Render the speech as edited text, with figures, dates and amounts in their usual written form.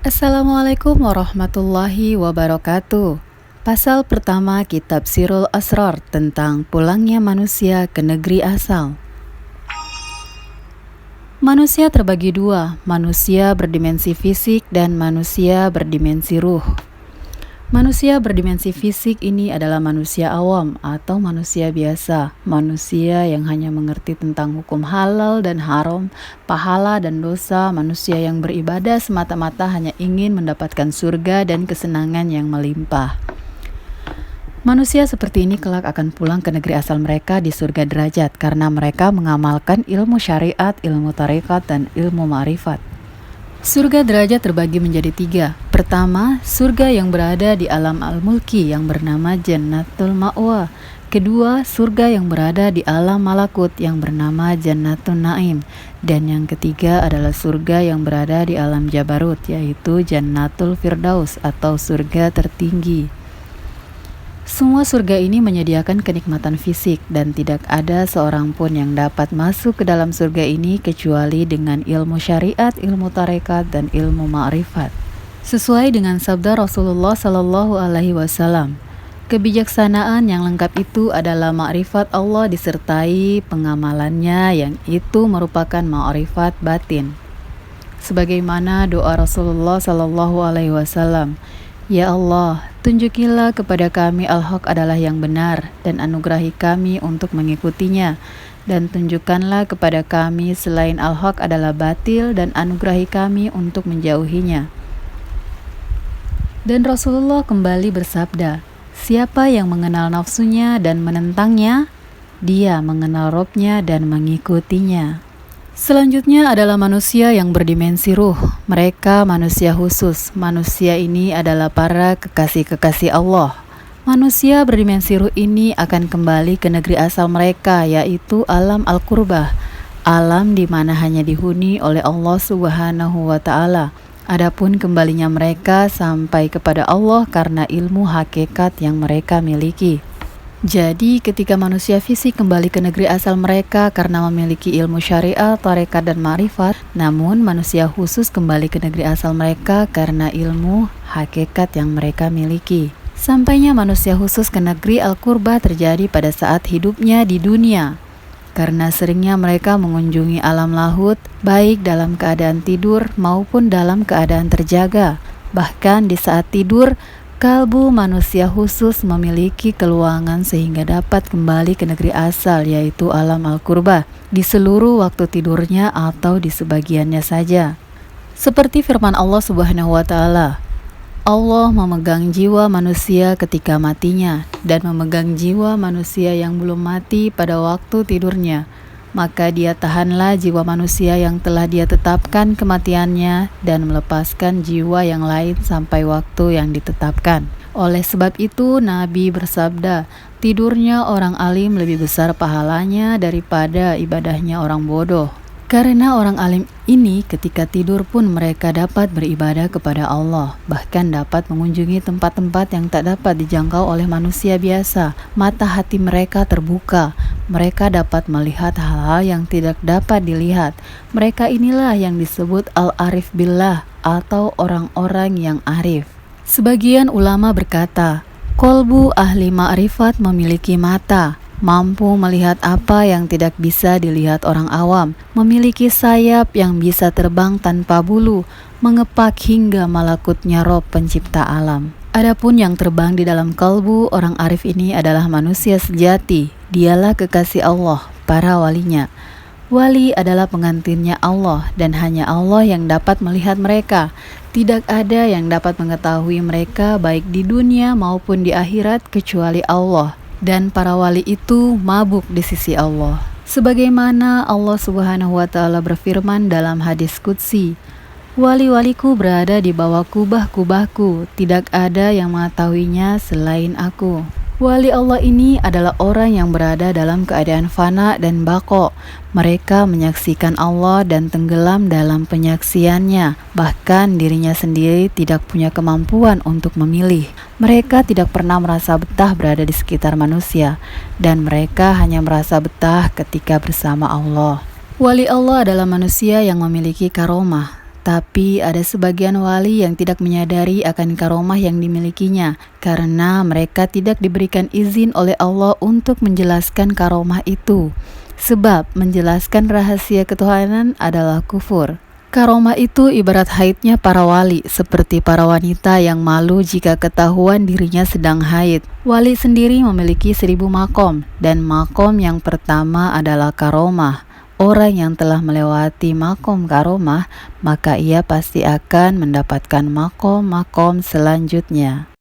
Assalamualaikum warahmatullahi wabarakatuh. Pasal pertama Kitab Sirul Asrar tentang pulangnya manusia ke negeri asal. Manusia terbagi dua, manusia berdimensi fisik dan manusia berdimensi ruh. Manusia berdimensi fisik ini adalah manusia awam atau manusia biasa, manusia yang hanya mengerti tentang hukum halal dan haram, pahala dan dosa, manusia yang beribadah semata-mata hanya ingin mendapatkan surga dan kesenangan yang melimpah. Manusia seperti ini kelak akan pulang ke negeri asal mereka di surga derajat karena mereka mengamalkan ilmu syariat, ilmu tarekat, dan ilmu ma'rifat. Surga derajat terbagi menjadi tiga. Pertama, surga yang berada di alam al-mulki yang bernama Jannatul Ma'wa. Kedua, surga yang berada di alam malakut yang bernama Jannatul Naim. Dan yang ketiga adalah surga yang berada di alam Jabarut, yaitu Jannatul Firdaus atau surga tertinggi. Semua surga ini menyediakan kenikmatan fisik dan tidak ada seorang pun yang dapat masuk ke dalam surga ini kecuali dengan ilmu syariat, ilmu tarekat, dan ilmu ma'rifat. Sesuai dengan sabda Rasulullah Sallallahu Alaihi Wasallam, kebijaksanaan yang lengkap itu adalah ma'rifat Allah disertai pengamalannya yang itu merupakan ma'rifat batin. Sebagaimana doa Rasulullah Sallallahu Alaihi Wasallam, "Ya Allah, tunjukilah kepada kami al-haq adalah yang benar dan anugerahi kami untuk mengikutinya, dan tunjukkanlah kepada kami selain al-haq adalah batil dan anugerahi kami untuk menjauhinya." Dan Rasulullah kembali bersabda, "Siapa yang mengenal nafsunya dan menentangnya, dia mengenal Robnya dan mengikutinya." Selanjutnya adalah manusia yang berdimensi ruh. Mereka manusia khusus. Manusia ini adalah para kekasih-kekasih Allah. Manusia berdimensi ruh ini akan kembali ke negeri asal mereka, yaitu alam al-qurbah, alam di mana hanya dihuni oleh Allah Subhanahu wa Ta'ala. Adapun kembalinya mereka sampai kepada Allah karena ilmu hakikat yang mereka miliki. Jadi ketika manusia fisik kembali ke negeri asal mereka karena memiliki ilmu syariat, tarekat, dan ma'rifat, namun manusia khusus kembali ke negeri asal mereka karena ilmu hakikat yang mereka miliki. Sampainya manusia khusus ke negeri al-qurbah terjadi pada saat hidupnya di dunia. Karena seringnya mereka mengunjungi alam lahut, baik dalam keadaan tidur maupun dalam keadaan terjaga. Bahkan di saat tidur, kalbu manusia khusus memiliki keluangan sehingga dapat kembali ke negeri asal, yaitu alam al-qurbah, di seluruh waktu tidurnya atau di sebagiannya saja. Seperti firman Allah Subhanahu wa Ta'ala, Allah memegang jiwa manusia ketika matinya dan memegang jiwa manusia yang belum mati pada waktu tidurnya. Maka dia tahanlah jiwa manusia yang telah dia tetapkan kematiannya dan melepaskan jiwa yang lain sampai waktu yang ditetapkan. Oleh sebab itu Nabi bersabda, tidurnya orang alim lebih besar pahalanya daripada ibadahnya orang bodoh. Karena orang alim ini ketika tidur pun mereka dapat beribadah kepada Allah, bahkan dapat mengunjungi tempat-tempat yang tak dapat dijangkau oleh manusia biasa. Mata hati mereka terbuka, mereka dapat melihat hal-hal yang tidak dapat dilihat. Mereka inilah yang disebut al-arif billah atau orang-orang yang arif. Sebagian ulama berkata, kolbu ahli ma'rifat memiliki mata, mampu melihat apa yang tidak bisa dilihat orang awam, memiliki sayap yang bisa terbang tanpa bulu, mengepak hingga malakutnya Rob pencipta alam. Adapun yang terbang di dalam kalbu orang arif ini adalah manusia sejati. Dialah kekasih Allah, para walinya. Wali adalah pengantinnya Allah dan hanya Allah yang dapat melihat mereka. Tidak ada yang dapat mengetahui mereka baik di dunia maupun di akhirat kecuali Allah. Dan para wali itu mabuk di sisi Allah. Sebagaimana Allah Subhanahu wa Ta'ala berfirman dalam hadis qudsi, "Wali-waliku berada di bawah kubah-kubahku, tidak ada yang mengetahuinya selain aku." Wali Allah ini adalah orang yang berada dalam keadaan fana dan baqo. Mereka menyaksikan Allah dan tenggelam dalam penyaksiannya. Bahkan dirinya sendiri tidak punya kemampuan untuk memilih. Mereka tidak pernah merasa betah berada di sekitar manusia, dan mereka hanya merasa betah ketika bersama Allah. Wali Allah adalah manusia yang memiliki karomah, Tapi ada sebagian wali yang tidak menyadari akan karomah yang dimilikinya karena mereka tidak diberikan izin oleh Allah untuk menjelaskan karomah itu. Sebab menjelaskan rahasia ketuhanan adalah kufur. Karomah itu ibarat haidnya para wali, seperti para wanita yang malu jika ketahuan dirinya sedang haid. Wali sendiri memiliki 1000 makom, dan makom yang pertama adalah karomah. Orang yang telah melewati makom karomah, maka ia pasti akan mendapatkan makom-makom selanjutnya.